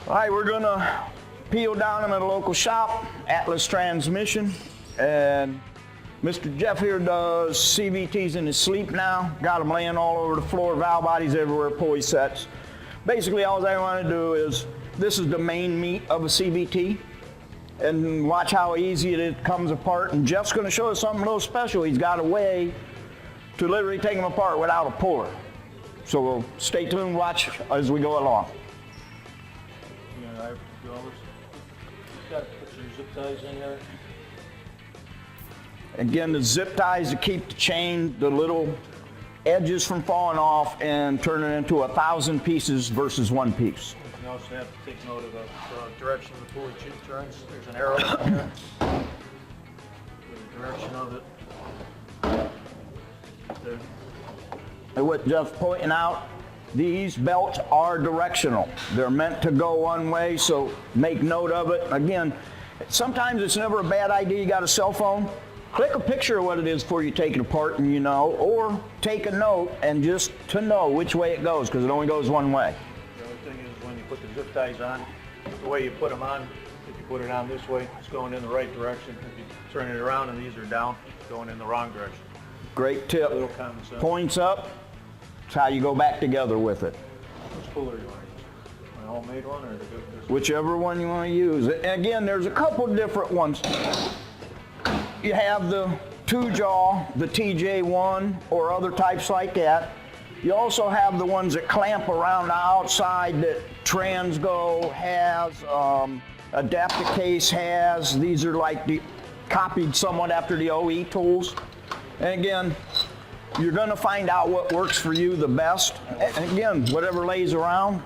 All right, we're gonna peel down them at a local shop, Atlas Transmission, and Mr. Jeff here does CVTs in his sleep now. Got them laying all over the floor, valve bodies everywhere, pulley sets. Basically, all I want to do is, this is the main meat of a CVT, and watch how easy it comes apart. And Jeff's gonna show us something a little special. He's got a way to literally take them apart without a puller. So we'll stay tuned, watch as we go along. Got to put your zip ties in there. Again, the zip ties to keep the chain, the little edges from falling off and turning it into 1,000 pieces versus one piece. You also have to take note of the direction of the pulley turns. There's an arrow in there. The direction of it. There. And what Jeff's pointing out, these belts are directional. They're meant to go one way, so make note of it. Again, sometimes it's never a bad idea. You got a cell phone, click a picture of what it is before you take it apart and you know, or take a note and just to know which way it goes, because it only goes one way. The other thing is when you put the zip ties on, the way you put them on, if you put it on this way, it's going in the right direction. If you turn it around and these are down, it's going in the wrong direction. Great tip. A little common sense. Points up. That's how you go back together with it. Which puller do you want to use? My homemade one or the good? Whichever one you want to use. And again, there's a couple different ones. You have the 2-jaw, the TJ1, or other types like that. You also have the ones that clamp around the outside that Transgo has, Adaptacase has. These are like copied somewhat after the OE tools. And again, you're going to find out what works for you the best. And again, whatever lays around.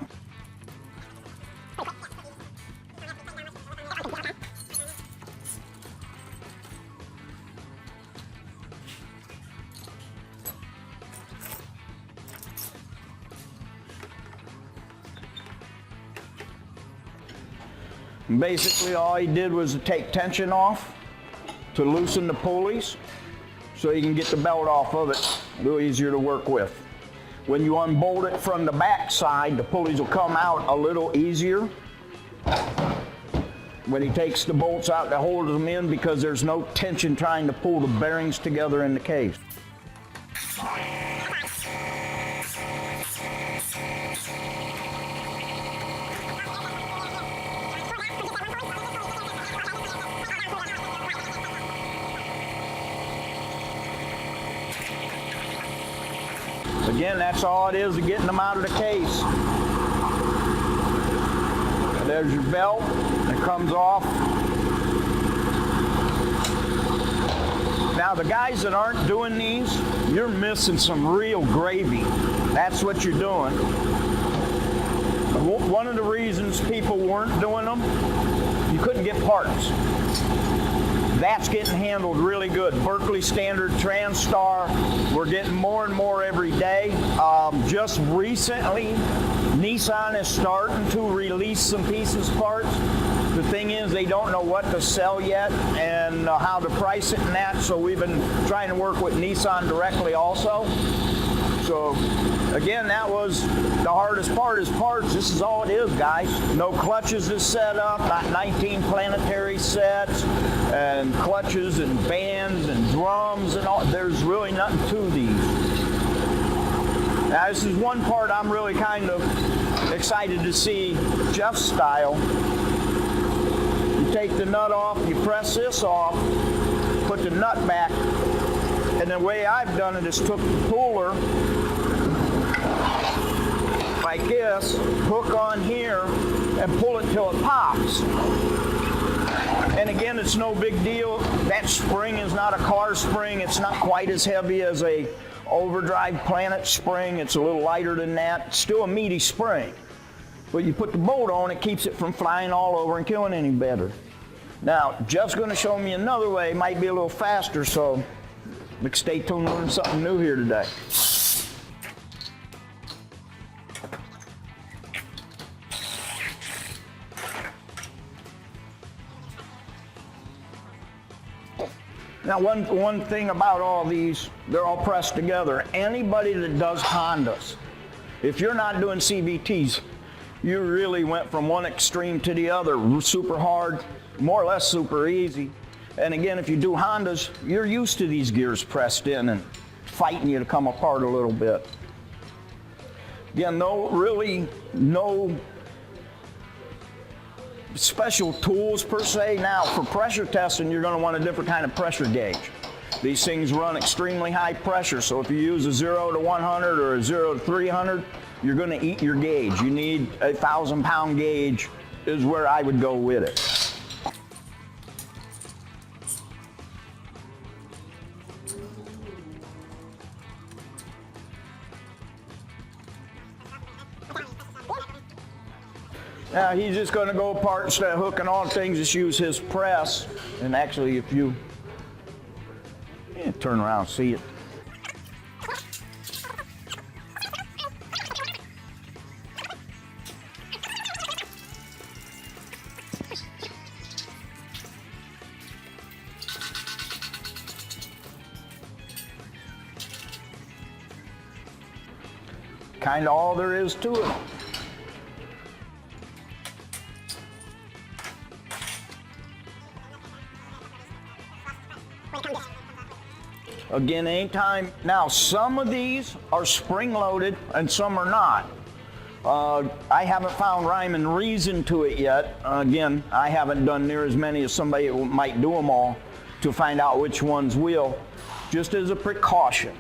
Basically, all he did was to take tension off to loosen the pulleys, so you can get the belt off of it a little easier to work with. When you unbolt it from the back side, the pulleys will come out a little easier. When he takes the bolts out to hold them in, because there's no tension trying to pull the bearings together in the case. Again, that's all it is to getting them out of the case. There's your belt that comes off. Now the guys that aren't doing these, you're missing some real gravy. That's what you're doing. One of the reasons people weren't doing them, you couldn't get parts. That's getting handled really good. Berkeley Standard, TransStar, we're getting more and more every day. Just recently, Nissan is starting to release some pieces parts. The thing is, they don't know what to sell yet and how to price it and that, so we've been trying to work with Nissan directly also. So again, that was the hardest part is parts. This is all it is, guys. No clutches is set up, not 19 planetary sets and clutches and bands and drums and all. There's really nothing to these. Now this is one part I'm really kind of excited to see Jeff's style. You take the nut off, you press this off, put the nut back, and the way I've done it is took the puller like this, hook on here, and pull it till it pops. And again, it's no big deal. That spring is not a car spring. It's not quite as heavy as a overdrive Planet spring. It's a little lighter than that. It's still a meaty spring. But you put the bolt on, it keeps it from flying all over and killing any better. Now, Jeff's going to show me another way. It might be a little faster, so stay tuned to learn something new here today. Now, one thing about all these, they're all pressed together. Anybody that does Hondas, if you're not doing CVTs, you really went from one extreme to the other, super hard, more or less super easy. And again, if you do Hondas, you're used to these gears pressed in and fighting you to come apart a little bit. Again, no special tools per se. Now, for pressure testing, you're going to want a different kind of pressure gauge. These things run extremely high pressure, so if you use a 0 to 100 or a 0 to 300, you're going to eat your gauge. You need a 1,000-pound gauge is where I would go with it. Now he's just going to go apart instead of hooking on things, just use his press. And actually, if you turn around and see it. Kind of all there is to it. Again, anytime. Now, some of these are spring-loaded and some are not. I haven't found rhyme and reason to it yet. Again, I haven't done near as many as somebody who might do them all to find out which ones will. Just as a precaution,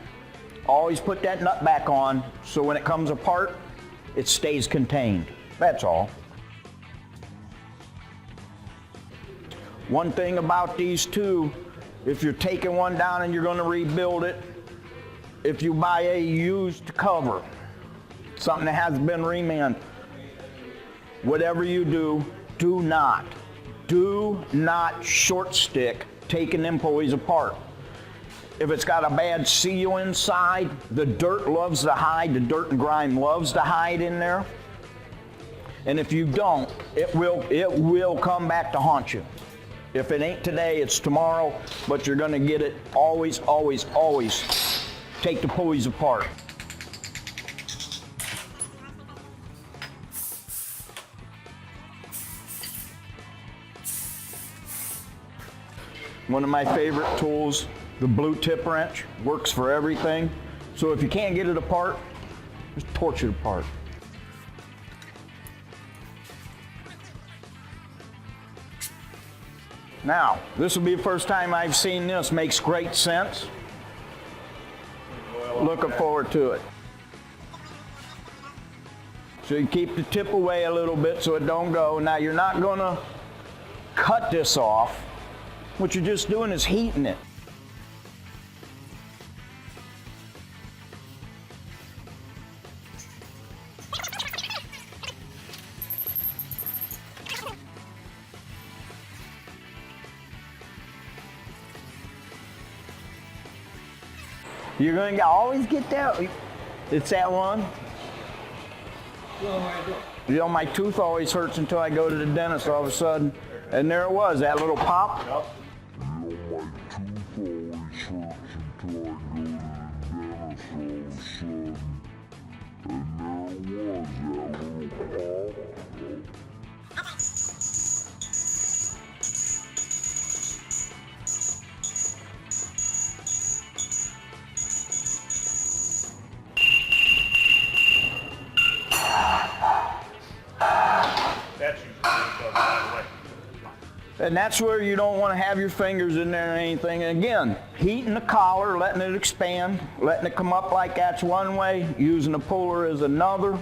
always put that nut back on so when it comes apart, it stays contained. That's all. One thing about these two, if you're taking one down and you're going to rebuild it, if you buy a used cover, something that has been remanded, whatever you do, do not short stick taking them pulleys apart. If it's got a bad seal inside, the dirt loves to hide, the dirt and grime loves to hide in there. And if you don't, it will come back to haunt you. If it ain't today, it's tomorrow, but you're going to get it. Always, always, always take the pulleys apart. One of my favorite tools, the blue tip wrench, works for everything. So if you can't get it apart, just torch it apart. Now, this will be the first time I've seen this. Makes great sense. Looking forward to it. So you keep the tip away a little bit so it don't go. Now you're not going to cut this off. What you're just doing is heating it. You're going to always get that. It's that one. You know, my tooth always hurts until I go to the dentist all of a sudden. And there it was, that little pop. Yep. And that's where you don't want to have your fingers in there or anything. And again, heating the collar, letting it expand, letting it come up like that's one way, using the puller is another.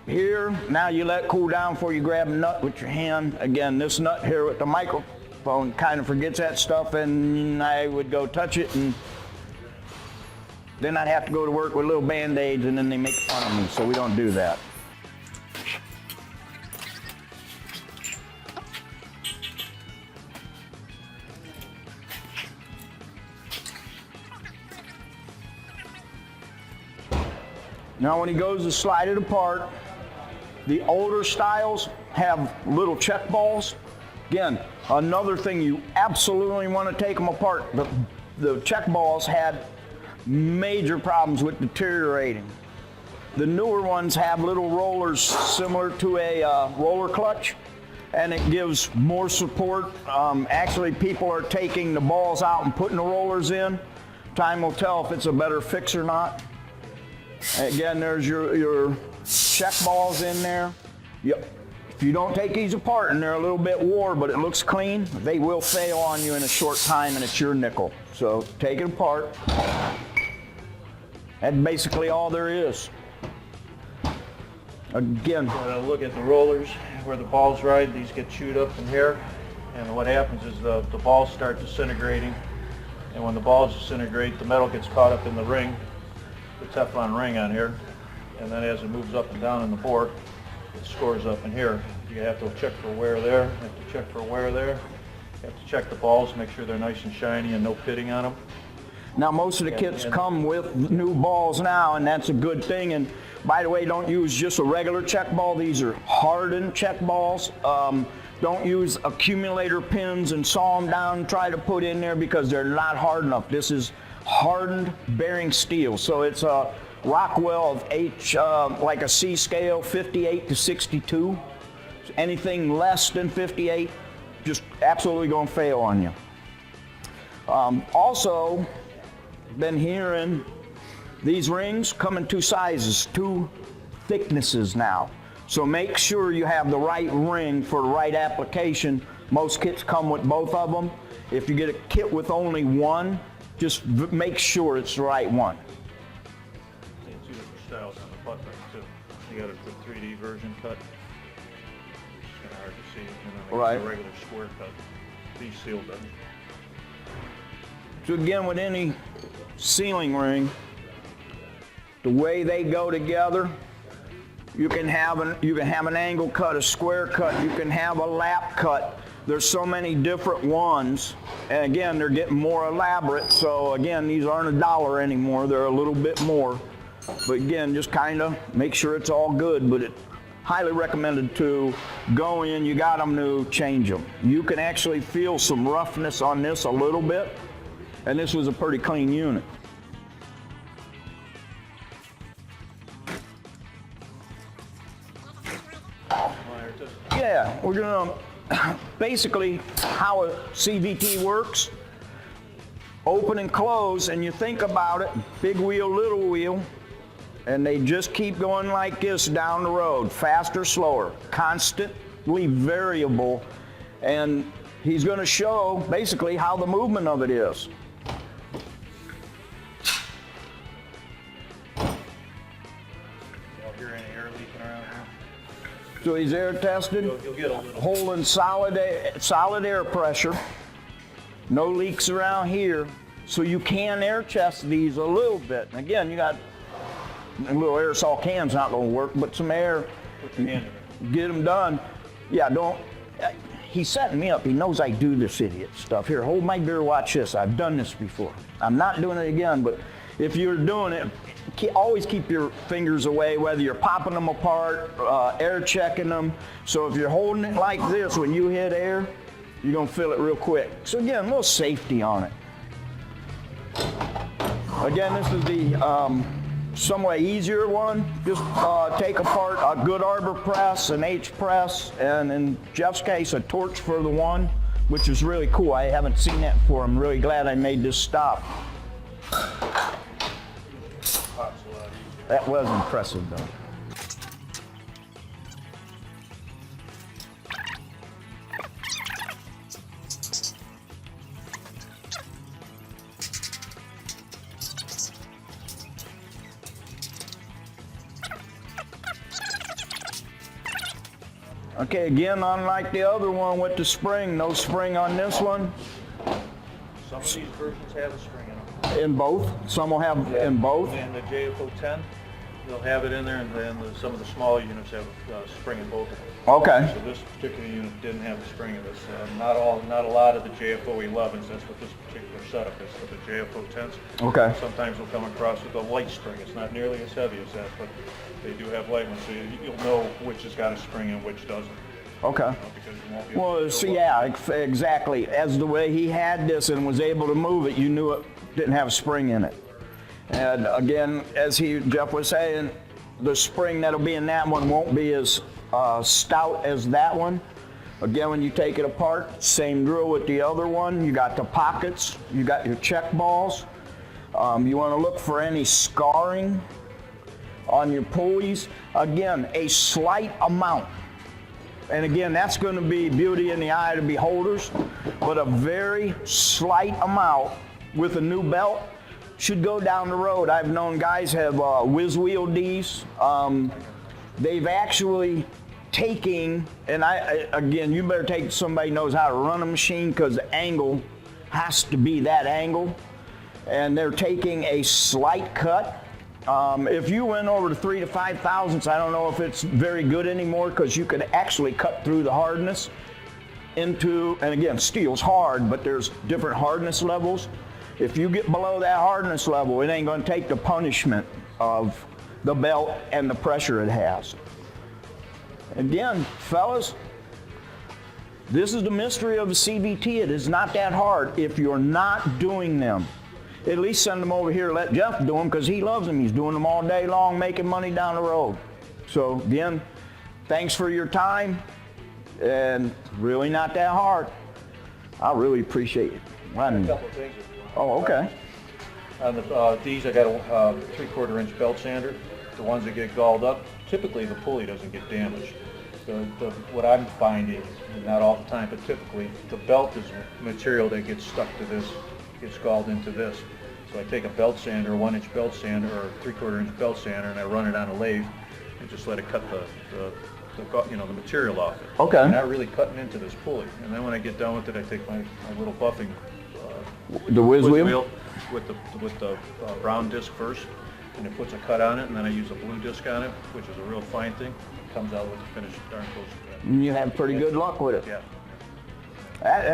Here, now you let it cool down before you grab a nut with your hand. Again, this nut here with the microphone kind of forgets that stuff, and I would go touch it, and then I'd have to go to work with little Band-Aids, and then they make fun of me, so we don't do that. Now when he goes to slide it apart, the older styles have little check balls. Again, another thing you absolutely want to take them apart. The check balls had major problems with deteriorating. The newer ones have little rollers similar to a roller clutch, and it gives more support. Actually, people are taking the balls out and putting the rollers in. Time will tell if it's a better fix or not. Again, there's your check balls in there. Yep. If you don't take these apart and they're a little bit wore, but it looks clean, they will fail on you in a short time, and it's your nickel. So take it apart. That's basically all there is. Again, look at the rollers where the balls ride. These get chewed up in here, and what happens is the balls start disintegrating, and when the balls disintegrate, the metal gets caught up in the ring, the Teflon ring on here, and then as it moves up and down in the bore, it scores up in here. You have to check for wear there, you have to check for wear there, you have to check the balls, make sure they're nice and shiny and no pitting on them. now most of the kits come with new balls now, and that's a good thing. And by the way, don't use just a regular check ball. These are hardened check balls. Don't use accumulator pins and saw them down and try to put in there, because they're not hard enough. This is hardened bearing steel. So it's a Rockwell of H, like a C scale, 58 to 62. Anything less than 58, just absolutely gonna fail on you. Also, been hearing these rings come in two sizes, two thicknesses now. So make sure you have the right ring for the right application. Most kits come with both of them. If you get a kit with only one, just make sure it's the right one. Two different styles on the butt ring too. You got a 3D version cut. It's kind of hard to see. And then Right. a regular square cut. These sealed them. So again, with any sealing ring, the way they go together, you can have an angle cut, a square cut, you can have a lap cut. There's so many different ones, and again, they're getting more elaborate. So again, these aren't $1 anymore, they're a little bit more. But again, just kind of make sure it's all good. But it's highly recommended to go in, you got them to change them. You can actually feel some roughness on this a little bit, and this was a pretty clean unit. Yeah, we're gonna, basically how a CVT works, open and close, and you think about it, big wheel, little wheel, and they just keep going like this down the road, faster, slower, constantly variable, and he's gonna show basically how the movement of it is. So he's air tested, You'll get a little. holding solid air pressure, no leaks around here, so you can air test these a little bit. And again, you got a little aerosol can's not going to work, but some air, Put your hand in it. get them done. Yeah, don't. He's setting me up. He knows I do this idiot stuff. Here, hold my beer, watch this. I've done this before. I'm not doing it again, but if you're doing it, always keep your fingers away, whether you're popping them apart, air checking them. So if you're holding it like this, when you hit air, you're gonna feel it real quick. So again, a little safety on it. Again, this is the somewhat easier one. Just take apart a good arbor press, an H press, and in Jeff's case, a torch for the one, which is really cool. I haven't seen that before. I'm really glad I made this stop. That was impressive, though. Okay, again, unlike the other one with the spring, no spring on this one. Some of these versions have a spring in them. In both? Some will have in both? And the JFO 10, they'll have it in there, and then some of the smaller units have a spring in both of them. Okay. So this particular unit didn't have a spring in this. Not a lot of the JFO 11s. That's what this particular setup is for the JFO 10s. Okay. Sometimes we'll come across with a light spring. It's not nearly as heavy as that, but they do have light ones, so you'll know which has got a spring and which doesn't. Okay. Because you won't be able Well, to see, go yeah, up. exactly. As the way he had this and was able to move it, you knew it didn't have a spring in it. And again, as Jeff was saying, the spring that'll be in that one won't be as stout as that one. Again, when you take it apart, same drill with the other one. You got the pockets, you got your check balls. You want to look for any scarring on your pulleys. Again, a slight amount. And again, that's going to be beauty in the eye of the beholders, but a very slight amount with a new belt should go down the road. I've known guys have whiz wheel Ds. They've actually taken, and again, you better take somebody who knows how to run a machine, because the angle has to be that angle. And they're taking a slight cut. If you went over to 3 to 5 thousandths, I don't know if it's very good anymore, because you could actually cut through the hardness into, and again, steel's hard, but there's different hardness levels. If you get below that hardness level, it ain't going to take the punishment of the belt and the pressure it has. Again, fellas, this is the mystery of a CVT. It is not that hard if you're not doing them. At least send them over here, let Jeff do them, because he loves them. He's doing them all day long, making money down the road. So again, thanks for your time, and really not that hard. I really appreciate it. A couple of things. Oh, okay. On these, I got a 3/4 inch belt sander. The ones that get galled up, typically the pulley doesn't get damaged. What I'm finding, and not all the time, but typically, the belt is material that gets stuck to this, gets galled into this. So I take a belt sander, a 1 inch belt sander, or a 3/4 inch belt sander, and I run it on a lathe and just let it cut the material off it. Okay. I'm not really cutting into this pulley. And then when I get done with it, I take my little buffing The whiz wheel? with the brown disc first, and it puts a cut on it, and then I use a blue disc on it, which is a real fine thing. It comes out with the finish darn close to that. And you have pretty good luck with it. Yeah.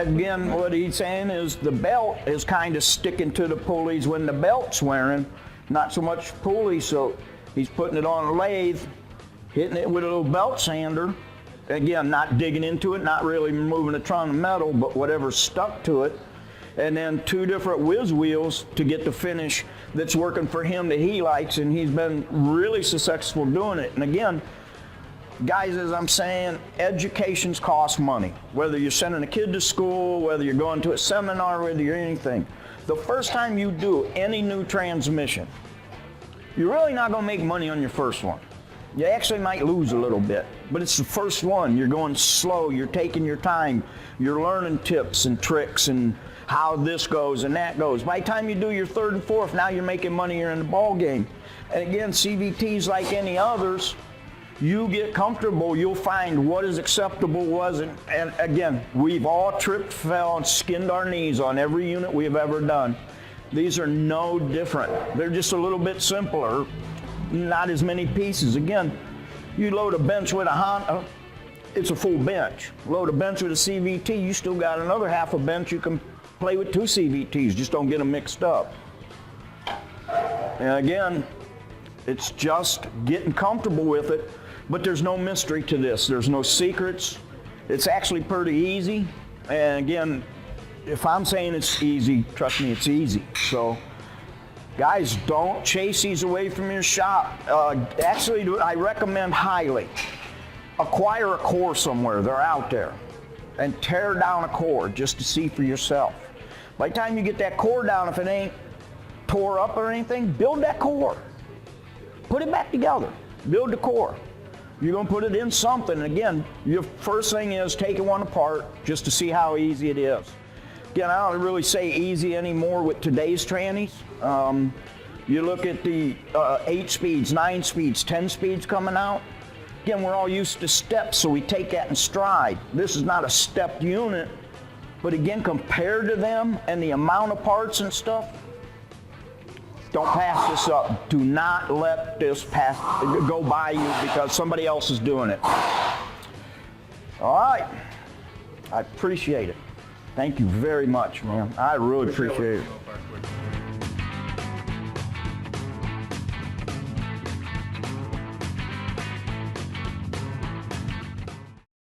Again, what he's saying is the belt is kind of sticking to the pulleys when the belt's wearing, not so much pulley, so he's putting it on a lathe, hitting it with a little belt sander. Again, not digging into it, not really removing a ton of metal, but whatever's stuck to it. And then 2 different whiz wheels to get the finish that's working for him that he likes, and he's been really successful doing it. And again, guys, as I'm saying, educations cost money. Whether you're sending a kid to school, whether you're going to a seminar, whether you're anything. The first time you do any new transmission, you're really not going to make money on your first one. You actually might lose a little bit, but it's the first one. You're going slow, you're taking your time, you're learning tips and tricks and how this goes and that goes. By the time you do your 3rd and 4th, now you're making money, you're in the ball game. And again, CVTs like any others, you get comfortable, you'll find what is acceptable wasn't. And again, we've all tripped, fell, and skinned our knees on every unit we've ever done. These are no different. They're just a little bit simpler, not as many pieces. Again, you load a bench with a Honda, it's a full bench. Load a bench with a CVT, you still got another half a bench. You can play with 2 CVTs, just don't get them mixed up. And again, it's just getting comfortable with it, but there's no mystery to this. There's no secrets. It's actually pretty easy. And again, if I'm saying it's easy, trust me, it's easy. So guys, don't chase these away from your shop. Actually, I recommend highly, acquire a core somewhere, they're out there, and tear down a core just to see for yourself. By the time you get that core down, if it ain't tore up or anything, build that core. Put it back together, build the core. You're gonna put it in something. And again, your first thing is taking one apart just to see how easy it is. Again, I don't really say easy anymore with today's trannies. You look at the 8 speeds, 9 speeds, 10 speeds coming out. Again, we're all used to steps, so we take that in stride. This is not a stepped unit, but again, compared to them and the amount of parts and stuff, don't pass this up. Do not let this go by you because somebody else is doing it. All right, I appreciate it. Thank you very much, man. I really appreciate it.